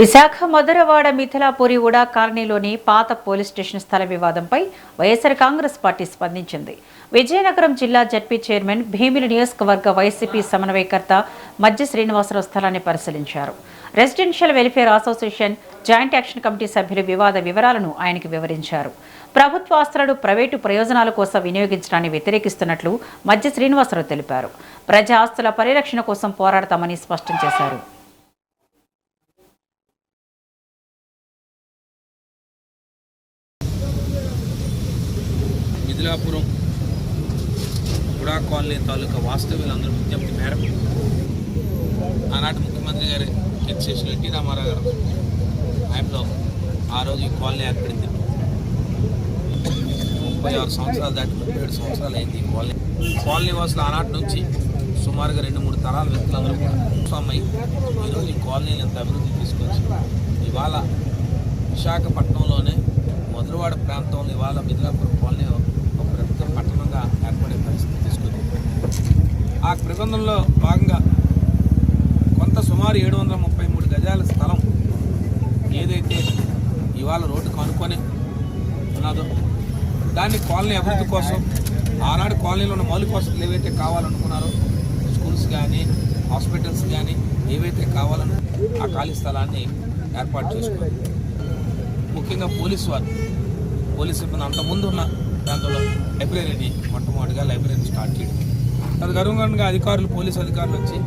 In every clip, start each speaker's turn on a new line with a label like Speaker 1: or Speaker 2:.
Speaker 1: విశాఖ మధురవాడ మిథిలాపురి ఉడా కాలనీలోని పాత police station స్థల వివాదంపై వైఎస్ఆర్ కాంగ్రెస్ పార్టీ స్పందించింది. విజయనగరం జిల్లా జడ్పీ చైర్మన్ భీమిలి నియోజకవర్గ వైసీపీ సమన్వయకర్త మధ్య శ్రీనివాసరావు స్థలాన్ని పరిశీలించారు. Residential welfare association joint action committee సభ్యులు వివాద వివరాలను ఆయనకు వివరించారు. ప్రభుత్వ ఆస్తులను ప్రైవేటు ప్రయోజనాల కోసం వినియోగించడాన్ని వ్యతిరేకిస్తున్నట్లు మధ్య శ్రీనివాసరావు తెలిపారు. ప్రజా ఆస్తుల పరిరక్షణ కోసం పోరాడతామని స్పష్టం చేశారు.
Speaker 2: మిథిలాపురం ఉడా కాలనీ తాలూకా వాస్తవ్యులందరూ విజ్ఞప్తి మేరకు ఆనాటి ముఖ్యమంత్రి గారి కెచ్చేసిన ఎన్టీ రామారావు గారు ఆయనలో ఆ రోజు ఈ కాలనీ ఏర్పడింది. 36 సంవత్సరాలు దాటి 37 సంవత్సరాలు అయింది ఈ కాలనీ వాసులు ఆనాటి నుంచి సుమారుగా 2-3 తరాల వ్యక్తులందరూ కూడా స్వామి ఈరోజు ఈ కాలనీని ఎంత అభివృద్ధి తీసుకొచ్చి ఇవాళ విశాఖపట్నంలోనే మధురవాడ ప్రాంతంలో ఇవాళ మిథిలాపురం కాలనీ ఒక ప్రముఖ పట్టణంగా ఏర్పడే పరిస్థితి తీసుకుంది. ఆ ప్రబంధంలో భాగంగా కొంత సుమారు 733 గజాల స్థలం ఏదైతే ఇవాళ రోడ్డుకు అనుకొని ఉన్నదో దాన్ని కాలనీ అభివృద్ధి కోసం ఆనాడు కాలనీలో ఉన్న మౌలిక వసతులు ఏవైతే కావాలనుకున్నారో స్కూల్స్ కానీ హాస్పిటల్స్ కానీ ఏవైతే కావాలనో ఆ ఖాళీ స్థలాన్ని ఏర్పాటు చేసుకోవాలి. ముఖ్యంగా పోలీసు సిబ్బంది అంతకుముందు ఉన్న ప్రాంతంలో లైబ్రరీని మొట్టమొదటిగా లైబ్రరీని స్టార్ట్ చేయడం, తదనుగుణంగా పోలీసు అధికారులు వచ్చి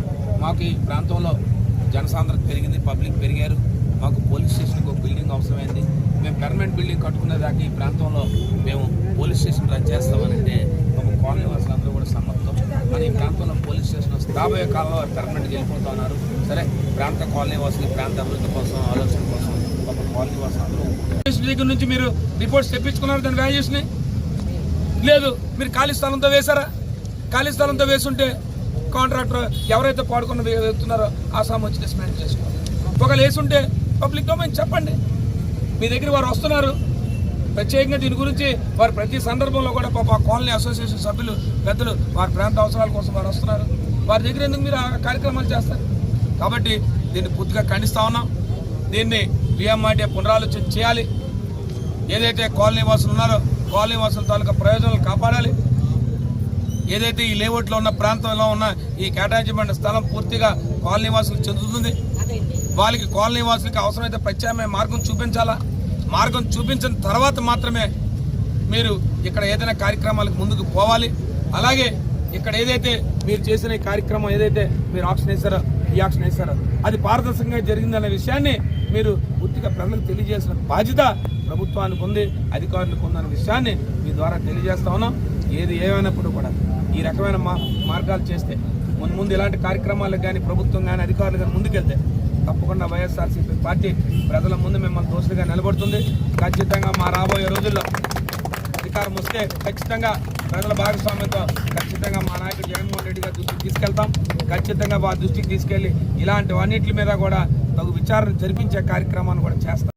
Speaker 2: మాకు ఈ ప్రాంతంలో జనసాంద్రత పెరిగింది, పబ్లిక్ పెరిగారు, మాకు పోలీస్ స్టేషన్కి ఒక బిల్డింగ్ అవసరమైంది, మేము పర్మనెంట్ బిల్డింగ్ కట్టుకునేదాకా ఈ ప్రాంతంలో మేము పోలీస్ స్టేషన్ రన్ చేస్తామనంటే ఒక కాలనీ వాసులందరూ కూడా సమ్మతం. మన ఈ ప్రాంతంలో పోలీస్ స్టేషన్ వస్తే రాబోయే కాలంలో పర్మనెంట్గా వెళ్ళిపోతా ఉన్నారు. సరే, ప్రాంత కాలనీ వాసులు ప్రాంత అభివృద్ధి కోసం ఆలోచన కోసం ఒక కాలనీ వాసులు అందరూ దగ్గర నుంచి మీరు రిపోర్ట్స్ తెప్పించుకున్నారు. దాని వాల్యూస్ని లేదు, మీరు ఖాళీ స్థలంతో వేశారా? ఖాళీ స్థలంతో వేసుంటే కాంట్రాక్టర్ ఎవరైతే పాడుకున్న వేస్తున్నారో ఆ సామ్ వచ్చి డిస్మాంటిల్ చేసుకోవాలి. ఒకవేళ వేసుంటే పబ్లిక్ డొమైన్ చెప్పండి. మీ దగ్గర వారు వస్తున్నారు, ప్రత్యేకంగా దీని గురించి వారు ప్రతి సందర్భంలో కూడా పాప కాలనీ అసోసియేషన్ సభ్యులు పెద్దలు వారి ప్రాంత అవసరాల కోసం వారు వస్తున్నారు. వారి దగ్గర ఎందుకు మీరు ఆ కార్యక్రమాలు చేస్తారు? కాబట్టి దీన్ని పూర్తిగా ఖండిస్తా ఉన్నాం. దీన్ని పిఎంఆర్డీఏ పునరాలోచన చేయాలి. ఏదైతే కాలనీ వాసులు ఉన్నారో కాలనీ వాసుల తాలూకా ప్రయోజనాలు కాపాడాలి. ఏదైతే ఈ లేఅవుట్లో ఉన్న ప్రాంతంలో ఉన్న ఈ కేటాయించబడిన స్థలం పూర్తిగా కాలనీ వాసులకు చెందుతుంది. వాళ్ళకి కాలనీ వాసులకి అవసరమైతే ప్రత్యామ్నాయ మార్గం చూపించాలా. మార్గం చూపించిన తర్వాత మాత్రమే మీరు ఇక్కడ ఏదైనా కార్యక్రమాలకు ముందుకు పోవాలి. అలాగే ఇక్కడ ఏదైతే మీరు చేసిన ఈ కార్యక్రమం ఏదైతే మీరు ఆక్షన్ వేశారో ఈ ఆక్షన్ వేశారో అది పారదర్శకంగా జరిగిందనే విషయాన్ని మీరు పూర్తిగా ప్రజలకు తెలియజేసిన బాధ్యత ప్రభుత్వానికి ఉంది, అధికారులకు ఉందన్న విషయాన్ని మీ ద్వారా తెలియజేస్తా ఉన్నాం. ఏది ఏమైనప్పుడు కూడా ఈ రకమైన మార్గాలు చేస్తే ముందు ఇలాంటి కార్యక్రమాలకు కానీ ప్రభుత్వం కానీ అధికారులు కానీ ముందుకెళ్తే తప్పకుండా వైఎస్ఆర్సీపీ పార్టీ ప్రజల ముందు మిమ్మల్ని దోషులుగా నిలబడుతుంది. ఖచ్చితంగా మా రాబోయే రోజుల్లో అధికారం వస్తే ఖచ్చితంగా ప్రజల భాగస్వామ్యంతో ఖచ్చితంగా మా నాయకుడు జగన్మోహన్ రెడ్డి గారి దృష్టికి తీసుకెళ్తాం. ఖచ్చితంగా వారి దృష్టికి తీసుకెళ్లి ఇలాంటివన్నింటి మీద కూడా తగు విచారణ జరిపించే కార్యక్రమాన్ని కూడా చేస్తాం.